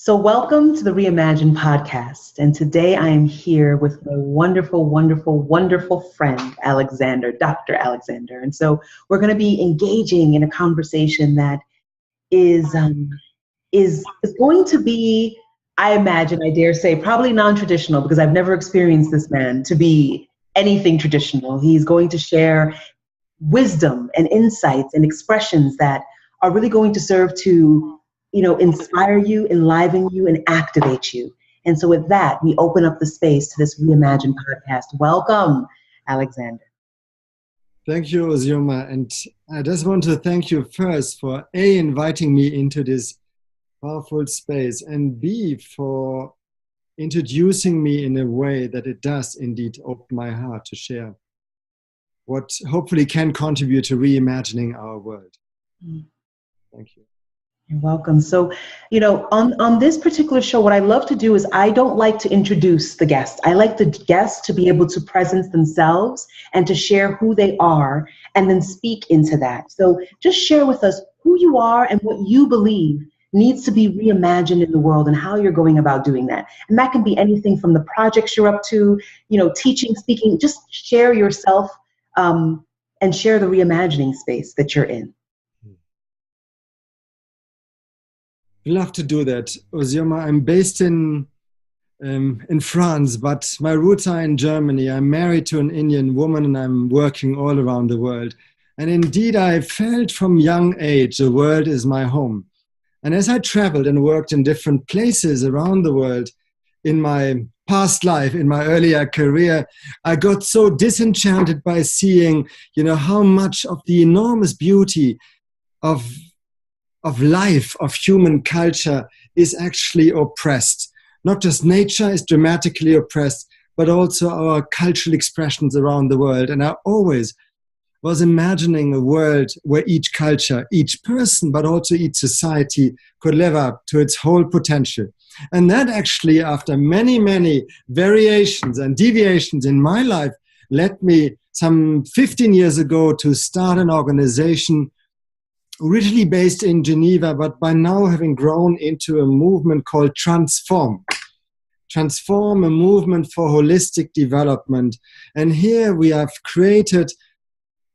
So, welcome to the Reimagine podcast. And today I am here with my wonderful, wonderful, wonderful friend, Alexander, Dr. Alexander. And so we're going to be engaging in a conversation that is, is going to be, I imagine, I dare say, probably non-traditional because I've never experienced this man to be anything traditional. He's going to share wisdom and insights and expressions that are really going to serve to inspire you, enliven you, and activate you. And so with that, we open up the space to this Reimagine podcast. Welcome, Alexander. Thank you, Ozioma. And I just want to thank you first for A, inviting me into this powerful space, and B, for introducing me in a way that it does indeed open my heart to share what hopefully can contribute to reimagining our world. Thank you. You're welcome. So, on this particular show, what I love to do is I don't like to introduce the guests. I like the guests to be able to present themselves and to share who they are and then speak into that. So just share with us who you are and what you believe needs to be reimagined in the world and how you're going about doing that. And that can be anything from the projects you're up to, teaching, speaking. Just share yourself and share the reimagining space that you're in. I'd love to do that. Ozioma, I'm based in France, but my roots are in Germany. I'm married to an Indian woman and I'm working all around the world. And indeed, I felt from young age, the world is my home. And as I traveled and worked in different places around the world in my past life, in my earlier career, I got so disenchanted by seeing, how much of the enormous beauty of life, of human culture is actually oppressed. Not just nature is dramatically oppressed, but also our cultural expressions around the world. And I always was imagining a world where each culture, each person, but also each society could live up to its whole potential. And that actually, after many, many variations and deviations in my life, led me some 15 years ago to start an organization originally based in Geneva, but by now having grown into a movement called Transform. Transform, a movement for holistic development. And here we have created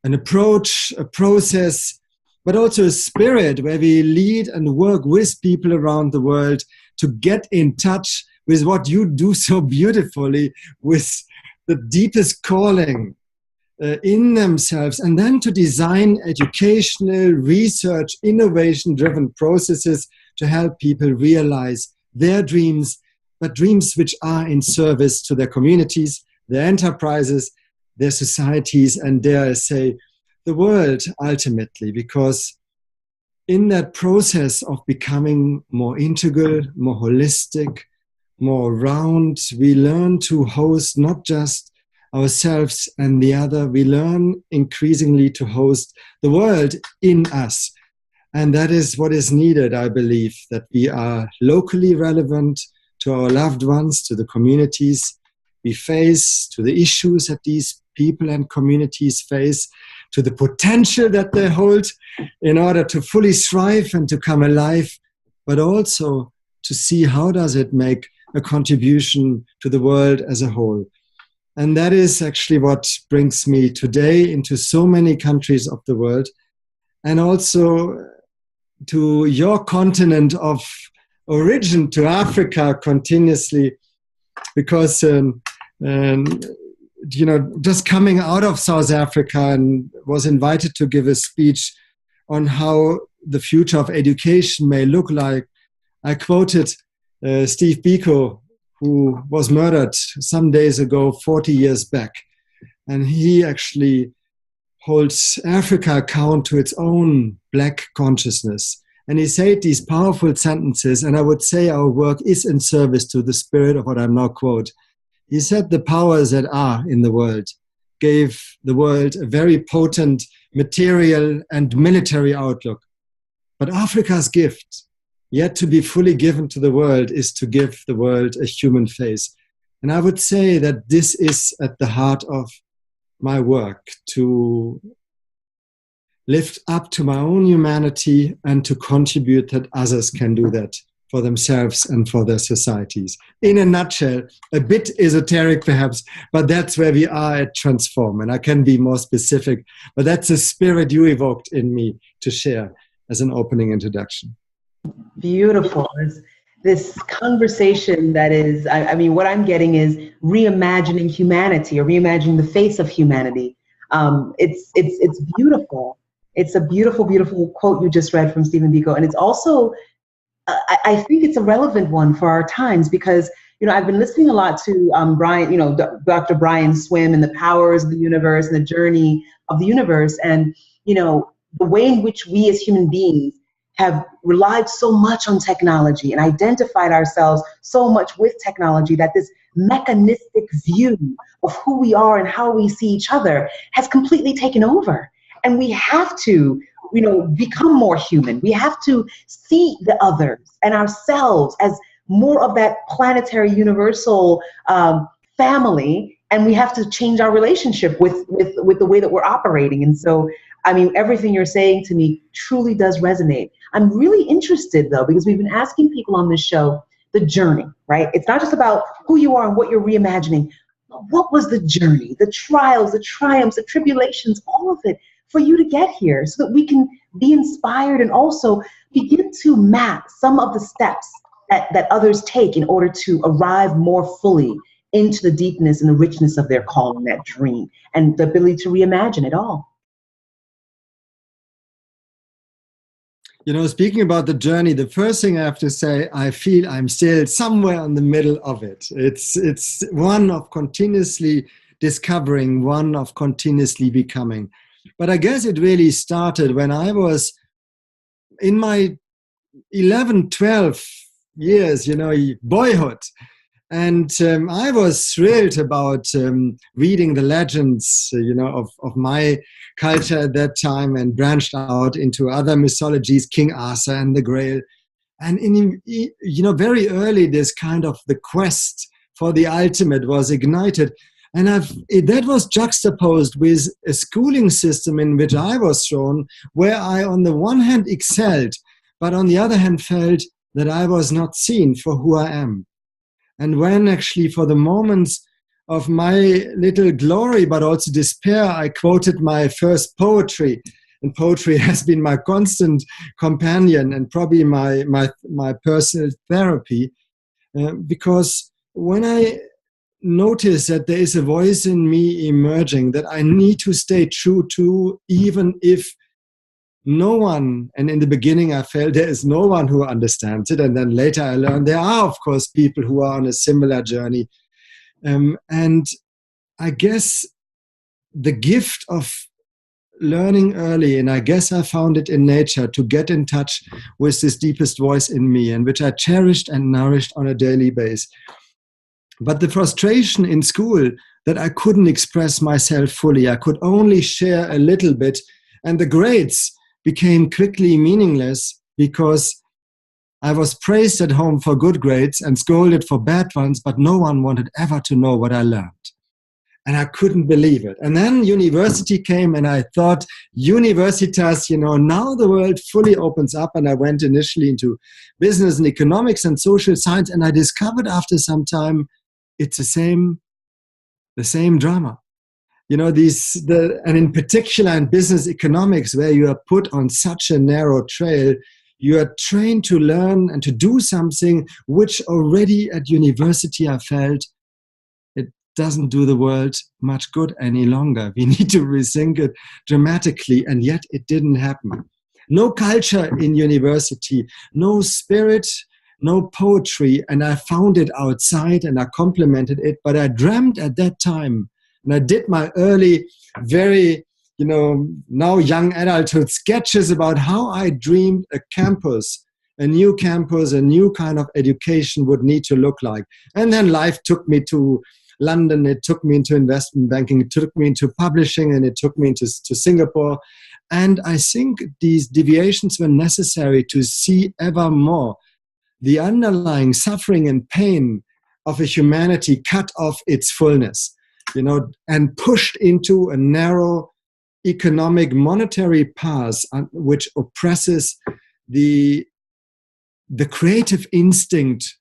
an approach, a process, but also a spirit where we lead and work with people around the world to get in touch with what you do so beautifully, with the deepest calling in themselves, and then to design educational, research, innovation-driven processes to help people realize their dreams, but dreams which are in service to their communities, their enterprises, their societies, and dare I say, the world ultimately, because in that process of becoming more integral, more holistic, more round, we learn to host not just ourselves and the other, we learn increasingly to host the world in us. And that is what is needed, I believe, that we are locally relevant to our loved ones, to the communities we face, to the issues that these people and communities face, to the potential that they hold in order to fully thrive and to come alive, but also to see how does it make a contribution to the world as a whole. And that is actually what brings me today into so many countries of the world, and also to your continent of origin, to Africa continuously, because just coming out of South Africa and was invited to give a speech on how the future of education may look like. I quoted Steve Biko, who was murdered some days ago, 40 years back. And he actually holds Africa account to its own Black consciousness. And he said these powerful sentences, and I would say our work is in service to the spirit of what I'm now quote. He said the powers that are in the world gave the world a very potent material and military outlook. But Africa's gift, yet to be fully given to the world, is to give the world a human face. And I would say that this is at the heart of my work, to lift up to my own humanity and to contribute that others can do that for themselves and for their societies. In a nutshell, a bit esoteric perhaps, but that's where we are at Transform. And I can be more specific, but that's the spirit you evoked in me to share as an opening introduction. Beautiful. This conversation that is, I mean, what I'm getting is reimagining humanity or reimagining the face of humanity. It's beautiful. It's a beautiful, beautiful quote you just read from Stephen Biko. And it's also, I think it's a relevant one for our times because, you know, I've been listening a lot to Brian, you know, Dr. Brian Swim and the powers of the universe and the journey of the universe. And, you know, the way in which we as human beings have relied so much on technology and identified ourselves so much with technology that this mechanistic view of who we are and how we see each other has completely taken over. And we have to, you know, become more human. We have to see the others and ourselves as more of that planetary universal family. And we have to change our relationship with the way that we're operating. And so, I mean, everything you're saying to me truly does resonate. I'm really interested, though, because we've been asking people on this show the journey, right? It's not just about who you are and what you're reimagining, but what was the journey, the trials, the triumphs, the tribulations, all of it for you to get here so that we can be inspired and also begin to map some of the steps that others take in order to arrive more fully into the deepness and the richness of their calling, that dream, and the ability to reimagine it all. You know, speaking about the journey, the first thing I have to say, I feel I'm still somewhere in the middle of it. It's one of continuously discovering, one of continuously becoming. But I guess it really started when I was in my 11, 12 years, you know, boyhood. And I was thrilled about reading the legends, you know, of my culture at that time, and branched out into other mythologies, King Arthur and the Grail. And you know, very early, this kind of the quest for the ultimate was ignited. And that was juxtaposed with a schooling system in which I was thrown, where I, on the one hand, excelled, but on the other hand, felt that I was not seen for who I am. And when actually, for the moments of my little glory, but also despair, I quoted my first poetry. And poetry has been my constant companion and probably my personal therapy. Because when I notice that there is a voice in me emerging that I need to stay true to, even if no one, and in the beginning I felt there is no one who understands it, and then later I learned there are, of course, people who are on a similar journey. And I guess the gift of learning early, and I guess I found it in nature, to get in touch with this deepest voice in me, and which I cherished and nourished on a daily basis. But the frustration in school that I couldn't express myself fully, I could only share a little bit, and the grades became quickly meaningless because I was praised at home for good grades and scolded for bad ones, but no one wanted ever to know what I learned. And I couldn't believe it. And then university came, and I thought, universitas, you know, now the world fully opens up. And I went initially into business and economics and social science, and I discovered after some time, it's the same drama. You know, and in particular in business economics, where you are put on such a narrow trail, you are trained to learn and to do something which already at university I felt it doesn't do the world much good any longer. We need to rethink it dramatically, and yet it didn't happen. No culture in university, no spirit, no poetry, and I found it outside and I complemented it, but I dreamt at that time, and I did my early, very, you know, now young adulthood sketches about how I dreamed a campus, a new kind of education would need to look like. And then life took me to London, it took me into investment banking, it took me into publishing, and it took me to Singapore. And I think these deviations were necessary to see ever more the underlying suffering and pain of a humanity cut off its fullness, you know, and pushed into a narrow economic monetary path which oppresses the the creative instinct,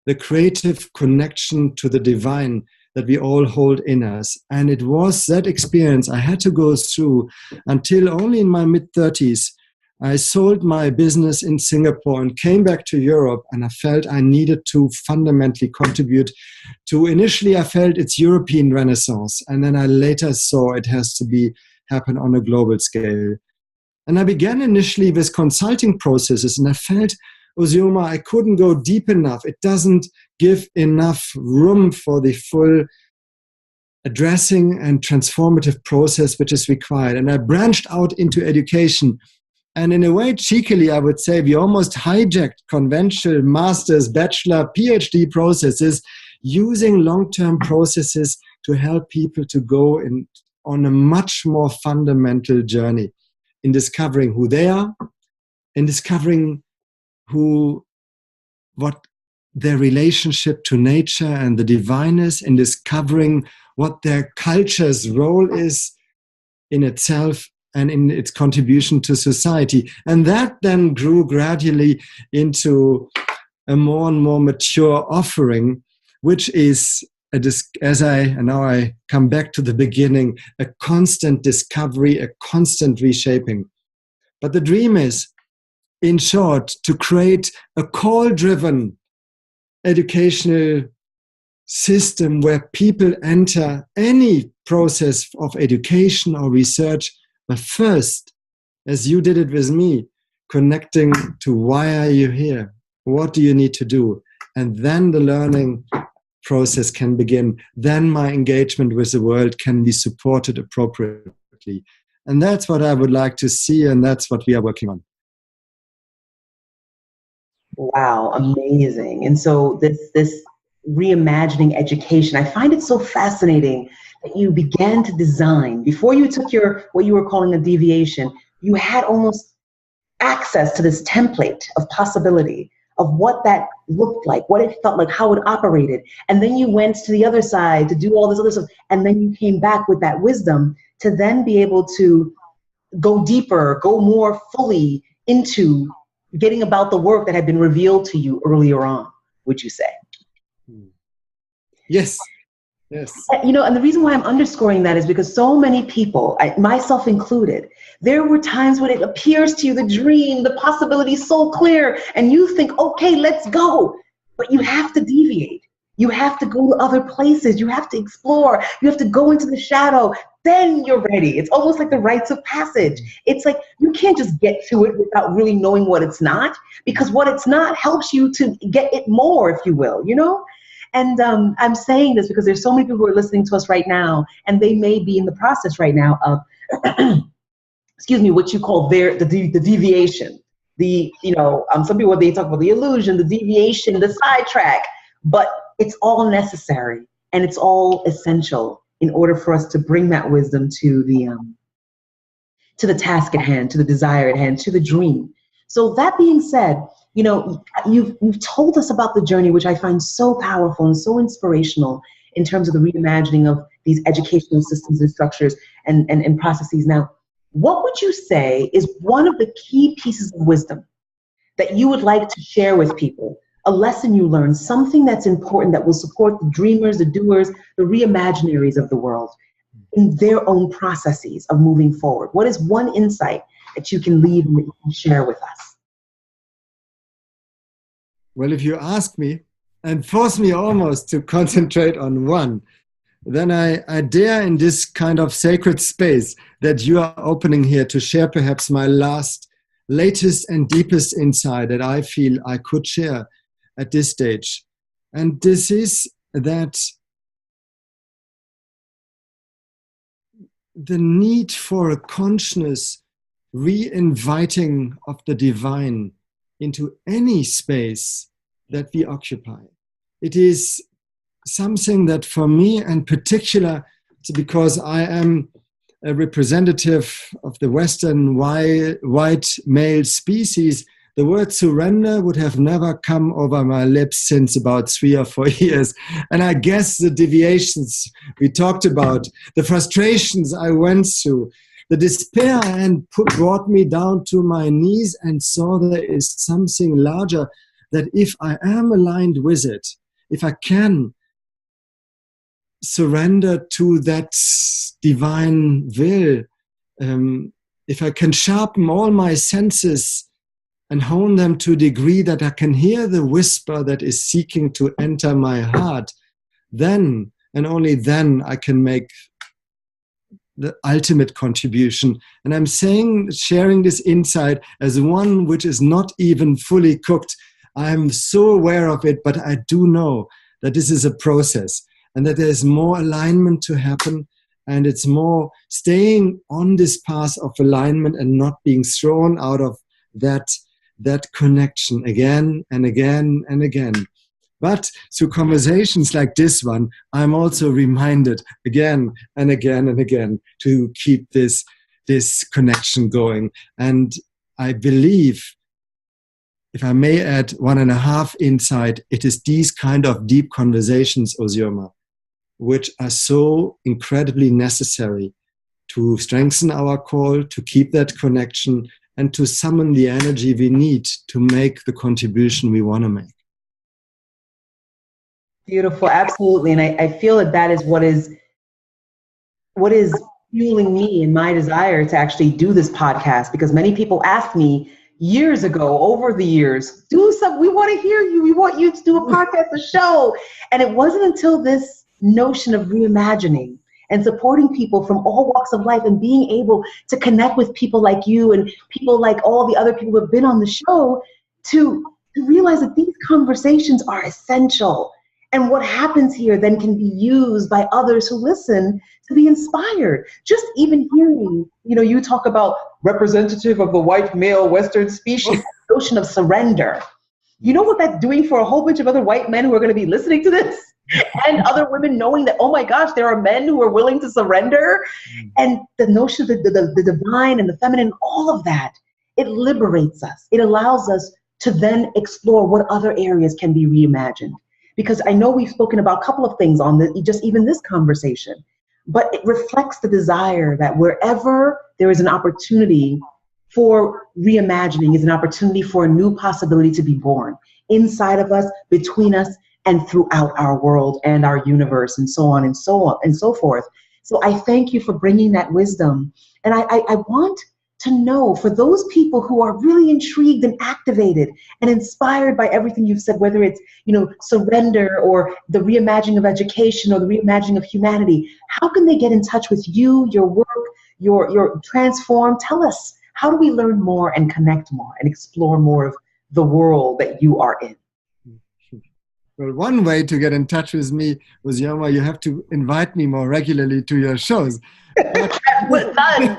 the creative connection to the divine that we all hold in us. And it was that experience I had to go through until only in my mid-30s. I sold my business in Singapore and came back to Europe, and I felt I needed to fundamentally contribute to, initially I felt it's European Renaissance, and then I later saw it has to happen on a global scale. And I began initially with consulting processes, and I felt, Osioma, I couldn't go deep enough. It doesn't give enough room for the full addressing and transformative process which is required. And I branched out into education. And in a way, cheekily, I would say we almost hijacked conventional master's, bachelor, PhD processes using long-term processes to help people to go on a much more fundamental journey in discovering who they are, in discovering what their relationship to nature and the divine is, in discovering what their culture's role is in itself and in its contribution to society. And that then grew gradually into a more and more mature offering, which is, now I come back to the beginning, a constant discovery, a constant reshaping. But the dream is, in short, to create a call-driven educational system where people enter any process of education or research, but first, as you did it with me, connecting to why are you here? What do you need to do? And then the learning process can begin. Then my engagement with the world can be supported appropriately. And that's what I would like to see, and that's what we are working on. Wow, amazing. And so this reimagining education, I find it so fascinating that you began to design, before you took what you were calling a deviation, you had almost access to this template of possibility of what that looked like, what it felt like, how it operated. And then you went to the other side to do all this other stuff. And then you came back with that wisdom to then be able to go deeper, go more fully into getting about the work that had been revealed to you earlier on, would you say? Yes. Yes. And the reason why I'm underscoring that is because so many people, myself included, there were times when it appears to you, the dream, the possibility is so clear, and you think, okay, let's go. But you have to deviate. You have to go to other places. You have to explore. You have to go into the shadow. Then you're ready. It's almost like the rites of passage. It's like you can't just get to it without really knowing what it's not, because what it's not helps you to get it more, if you will, And I'm saying this because there's so many people who are listening to us right now, and they may be in the process right now of, what you call the deviation. Some people, they talk about the illusion, the deviation, the sidetrack, but it's all necessary and it's all essential in order for us to bring that wisdom to the task at hand, to the desire at hand, to the dream. So that being said, you've told us about the journey, which I find so powerful and so inspirational in terms of the reimagining of these educational systems and structures and processes. Now, what would you say is one of the key pieces of wisdom that you would like to share with people? A lesson you learned, something that's important that will support the dreamers, the doers, the reimaginaries of the world in their own processes of moving forward. What is one insight that you can leave and that you can share with us? Well, if you ask me and force me almost to concentrate on one, then I dare in this kind of sacred space that you are opening here to share perhaps my latest and deepest insight that I feel I could share at this stage. And this is that the need for a conscious re-inviting of the divine into any space that we occupy. It is something that for me in particular, because I am a representative of the Western white male species, the word surrender would have never come over my lips since about 3 or 4 years. And I guess the deviations we talked about, the frustrations I went through, the despair and brought me down to my knees and saw there is something larger that if I am aligned with it, if I can surrender to that divine will, if I can sharpen all my senses and hone them to a degree that I can hear the whisper that is seeking to enter my heart, then and only then I can make the ultimate contribution. And I'm sharing this insight as one which is not even fully cooked. I'm so aware of it, but I do know that this is a process and that there's more alignment to happen. And it's more staying on this path of alignment and not being thrown out of that connection again and again and again. But through conversations like this one, I'm also reminded again and again and again to keep this connection going. And I believe, if I may add 1.5 insight, it is these kind of deep conversations, Osioma, which are so incredibly necessary to strengthen our call, to keep that connection, and to summon the energy we need to make the contribution we want to make. Beautiful, absolutely. And I feel that is what is fueling me and my desire to actually do this podcast, because many people asked me years ago, over the years, do something, we want to hear you, we want you to do a podcast, a show. And it wasn't until this notion of reimagining and supporting people from all walks of life and being able to connect with people like you and people like all the other people who have been on the show to realize that these conversations are essential. And what happens here then can be used by others who listen to be inspired. Just even hearing, you talk about representative of the white male Western species, the notion of surrender. You know what that's doing for a whole bunch of other white men who are going to be listening to this? And other women knowing that, oh my gosh, there are men who are willing to surrender. And the notion of the divine and the feminine, all of that, it liberates us. It allows us to then explore what other areas can be reimagined. Because I know we've spoken about a couple of things on just even this conversation, but it reflects the desire that wherever there is an opportunity for reimagining is an opportunity for a new possibility to be born inside of us, between us, and throughout our world and our universe, and so on and so forth. So I thank you for bringing that wisdom. And I want to know, for those people who are really intrigued and activated and inspired by everything you've said, whether it's, surrender or the reimagining of education or the reimagining of humanity, how can they get in touch with you, your work, your transform? Tell us, how do we learn more and connect more and explore more of the world that you are in? Well, one way to get in touch with me, Osioma, you have to invite me more regularly to your shows. Done.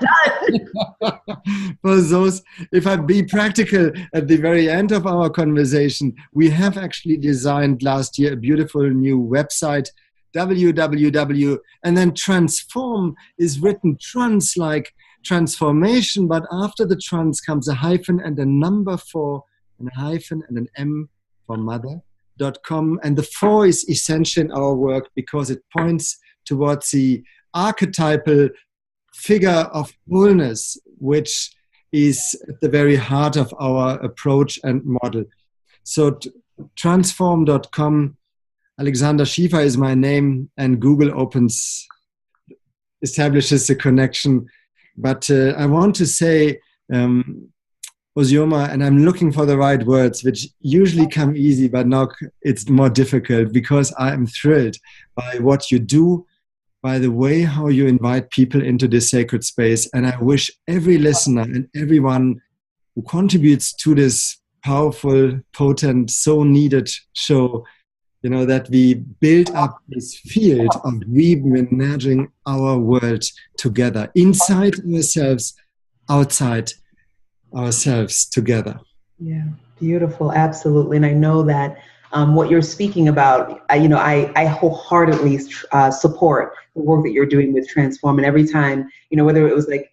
For those, if I be practical, at the very end of our conversation, we have actually designed last year a beautiful new website, www, and then transform is written trans like transformation, but after the trans comes a hyphen and a number 4 and a hyphen and an M for mother.com. And the 4 is essential in our work because it points towards the archetypal figure of wholeness, which is at the very heart of our approach and model. So transform.com, Alexander Schieffer is my name, and Google establishes the connection. But I want to say, Osioma, and I'm looking for the right words, which usually come easy, but now it's more difficult, because I am thrilled by what you do, by the way how you invite people into this sacred space. And I wish every listener and everyone who contributes to this powerful, potent, so needed show, that we build up this field of reimagining our world together, inside ourselves, outside ourselves together. Yeah, beautiful, absolutely. And I know that what you're speaking about, I wholeheartedly support the work that you're doing with Transform. And every time, whether it was like,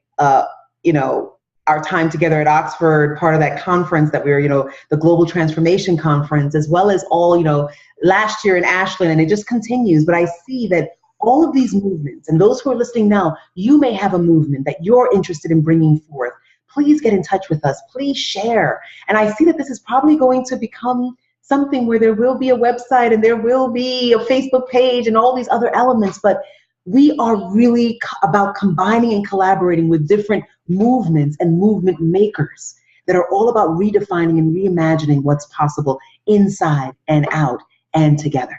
our time together at Oxford, part of that conference that we were, the Global Transformation Conference, as well as all, last year in Ashland, and it just continues. But I see that all of these movements, and those who are listening now, you may have a movement that you're interested in bringing forth. Please get in touch with us. Please share. And I see that this is probably going to become something where there will be a website and there will be a Facebook page and all these other elements, but we are really about combining and collaborating with different movements and movement makers that are all about redefining and reimagining what's possible inside and out and together.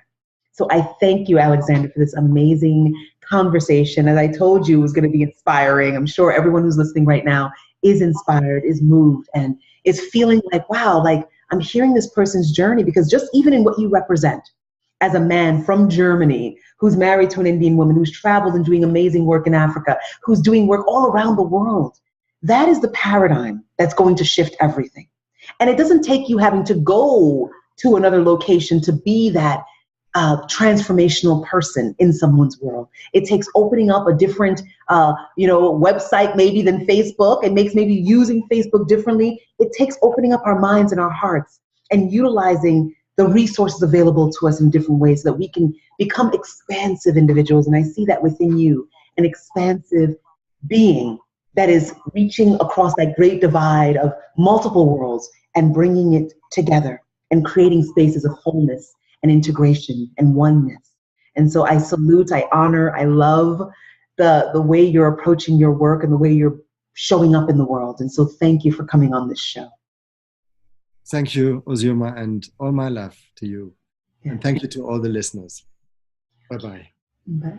So I thank you, Alexander, for this amazing conversation. As I told you, it was going to be inspiring. I'm sure everyone who's listening right now is inspired, is moved, and is feeling like, wow, like I'm hearing this person's journey, because just even in what you represent as a man from Germany who's married to an Indian woman, who's traveled and doing amazing work in Africa, who's doing work all around the world, that is the paradigm that's going to shift everything. And it doesn't take you having to go to another location to be that transformational person in someone's world. It takes opening up a different, website maybe than Facebook. It makes maybe using Facebook differently. It takes opening up our minds and our hearts and utilizing the resources available to us in different ways so that we can become expansive individuals. And I see that within you, an expansive being that is reaching across that great divide of multiple worlds and bringing it together and creating spaces of wholeness and integration and oneness. And so I salute, I honor, I love the way you're approaching your work and the way you're showing up in the world. And so thank you for coming on this show. Thank you, Ozoma, and all my love to you. Yeah. And thank you to all the listeners. Bye-bye. Bye.